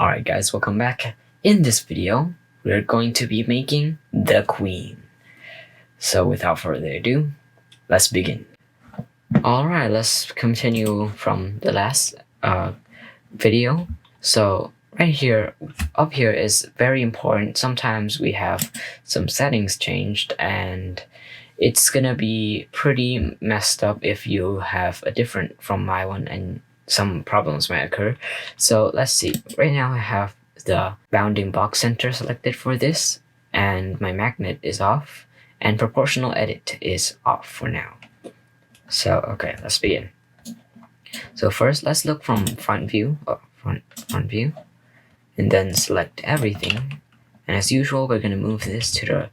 Alright guys, welcome back. In this video, we're going to be making the queen. So without further ado, let's begin. Alright, let's continue from the last video. So right here, up here is very important. Sometimes we have some settings changed and it's gonna be pretty messed up if you have a different from my one and some problems might occur. So let's see. Right now I have the bounding box center selected for this, and my magnet is off, and proportional edit is off for now. So okay, let's begin. So first, let's look from front view, front view, and then select everything. And as usual, we're gonna move this to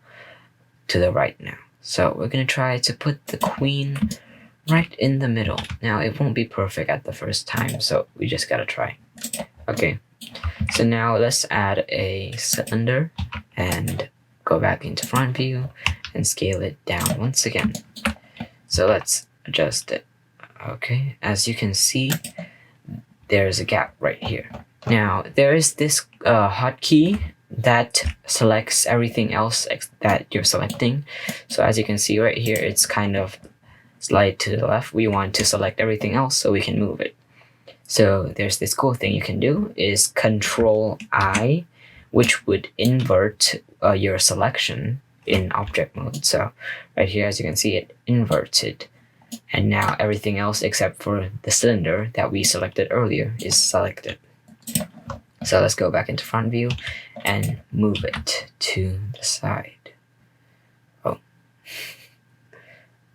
the right now. So we're gonna try to put the queen right in the middle. Now it won't be perfect at the first time, so we just gotta try. Okay, so now let's add a cylinder and go back into front view and scale it down once again. So let's adjust it. Okay, as you can see, there's a gap right here. Now there is this hotkey that selects everything else that you're selecting. So as you can see right here, it's kind of slide to the left. We want to select everything else so we can move it. So there's this cool thing you can do is Control I, which would invert your selection in object mode. So right here, as you can see, it inverted, and now everything else except for the cylinder that we selected earlier is selected. So let's go back into front view and move it to the side.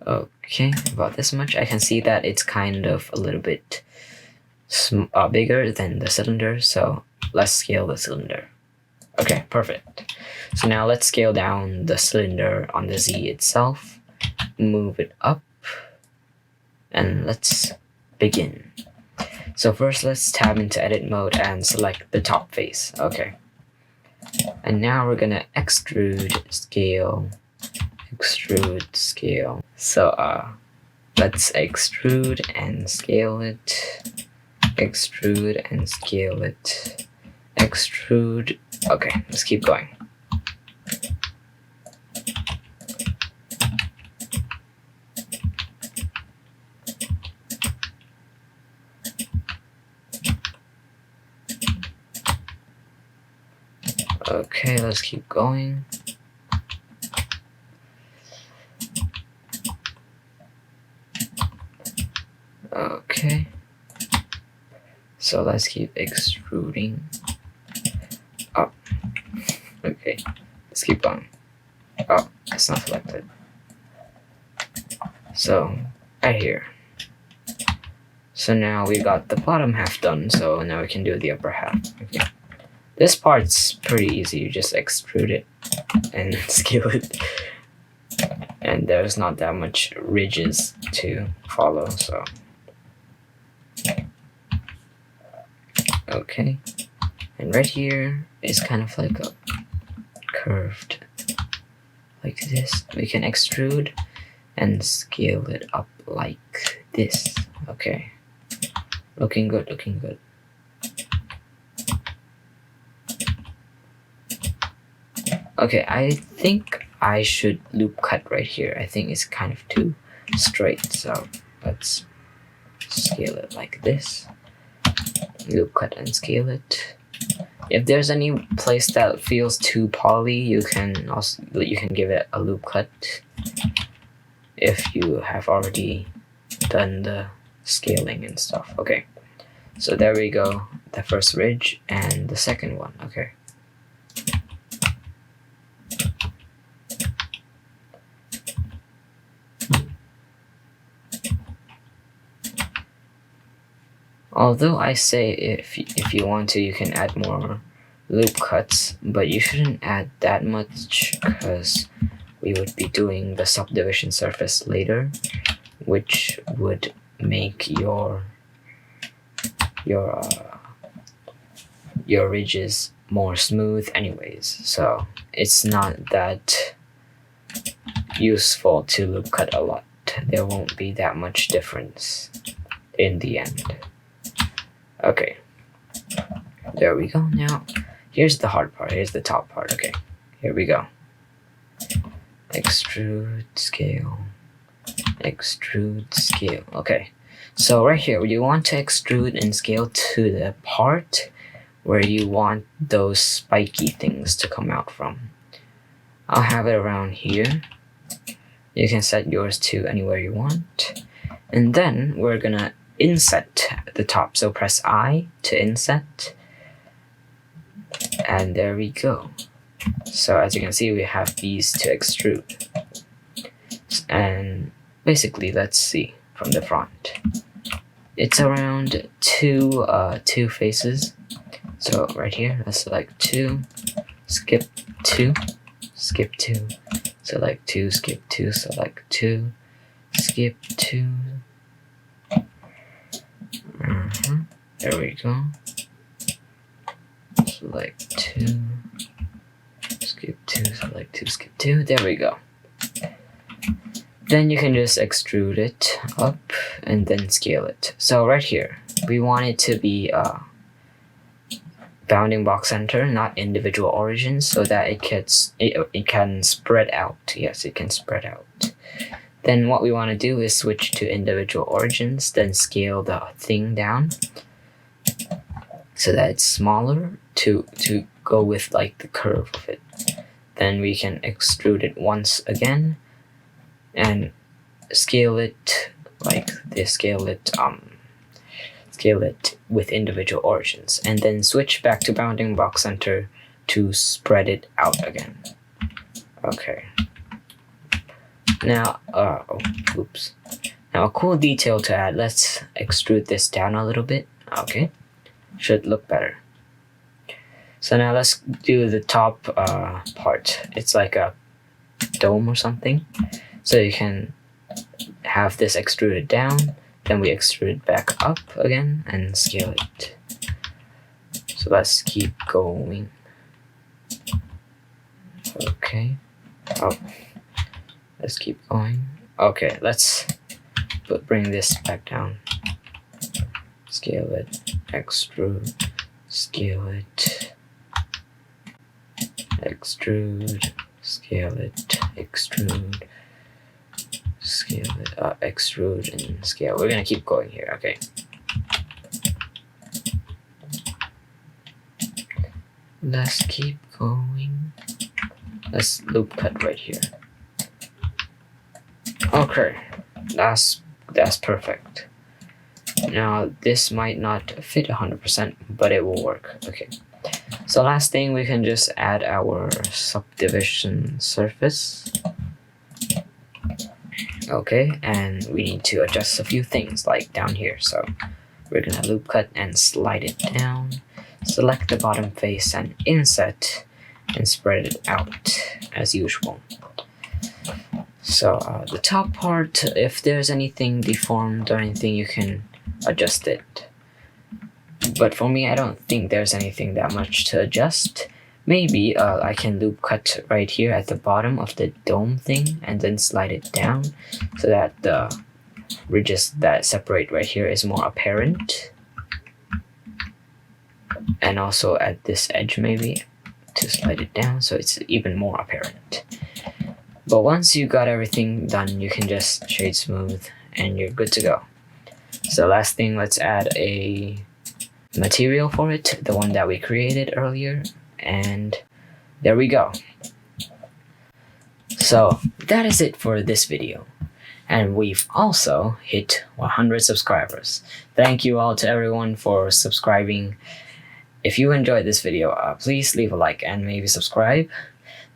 Okay, about this much. I can see that it's kind of a little bit bigger than the cylinder, so let's scale the cylinder. Okay, perfect. So now let's scale down the cylinder on the Z itself, move it up, and let's begin. So first, let's tab into edit mode and select the top face. Okay. And now we're gonna extrude scale. So let's extrude and scale it. Extrude and scale it. Extrude. Okay, let's keep going. Okay, let's keep going. Okay, so let's keep extruding up. Okay, let's keep going. Oh, it's not selected. So right here. So now we got the bottom half done, so now we can do the upper half. Okay, this part's pretty easy. You just extrude it and scale it, and there's not that much ridges to follow, so okay. And right here is kind of like a curved like this. We can extrude and scale it up like this. Okay, looking good, looking good. Okay, I think I should loop cut right here. I think it's kind of too straight, so let's scale it like this. Loop cut and scale it. If there's any place that feels too poly, you can give it a loop cut if you have already done the scaling and stuff. Okay, so there we go, the first ridge and the second one. Okay, although I say if you want to, you can add more loop cuts, but you shouldn't add that much because we would be doing the subdivision surface later, which would make your ridges more smooth anyways. So it's not that useful to loop cut a lot. There won't be that much difference in the end. Okay, There we go. Now, here's the hard part. Here's the top part. Okay, here we go. Extrude, scale, extrude, scale. Okay, so right here, you want to extrude and scale to the part where you want those spiky things to come out from. I'll have it around here. You can set yours to anywhere you want. And then we're gonna inset the top. So press I to inset. And there we go. So as you can see, we have these to extrude. And basically, let's see from the front. It's around two faces. So right here, let's select 2, skip 2, skip 2, select 2, skip 2, select 2, skip 2. There we go. Select 2, skip 2, select 2, skip 2. There we go. Then you can just extrude it up and then scale it. So right here, we want it to be bounding box center, not individual origins, so that it can spread out. Yes, it can spread out. Then what we want to do is switch to individual origins, then scale the thing down so that it's smaller to go with like the curve of it. Then we can extrude it once again and scale it like this, scale it with individual origins, and then switch back to bounding box center to spread it out again. Okay. Now, oops. Now a cool detail to add, let's extrude this down a little bit. Okay, should look better. So now let's do the top part. It's like a dome or something. So you can have this extruded down, then we extrude it back up again and scale it. So let's keep going. Okay. Oh, let's keep going. Okay, let's bring this back down. Scale it, extrude, scale it, extrude, scale it, extrude, scale it, extrude and scale. We're gonna keep going here, okay. Let's keep going. Let's loop cut right here. Okay, that's perfect. Now this might not fit 100%, but it will work. Okay. So last thing, we can just add our subdivision surface. Okay, and we need to adjust a few things like down here. So we're gonna loop cut and slide it down. Select the bottom face and inset and spread it out as usual. So the top part, if there's anything deformed or anything, you can adjust it. But for me, I don't think there's anything that much to adjust. Maybe I can loop cut right here at the bottom of the dome thing and then slide it down so that the ridges that separate right here is more apparent. And also at this edge maybe to slide it down so it's even more apparent. But once you got everything done, you can just shade smooth and you're good to go. So last thing, let's add a material for it, the one that we created earlier, and there we go. So that is it for this video, and we've also hit 100 subscribers. Thank you all to everyone for subscribing. If you enjoyed this video, please leave a like and maybe subscribe.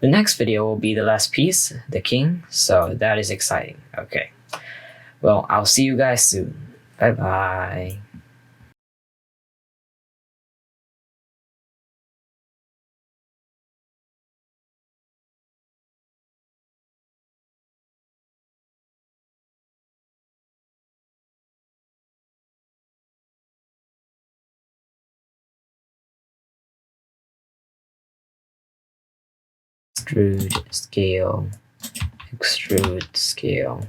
The next video will be the last piece, the king, so that is exciting. Okay, well, I'll see you guys soon. Bye bye. Extrude, scale, extrude, scale.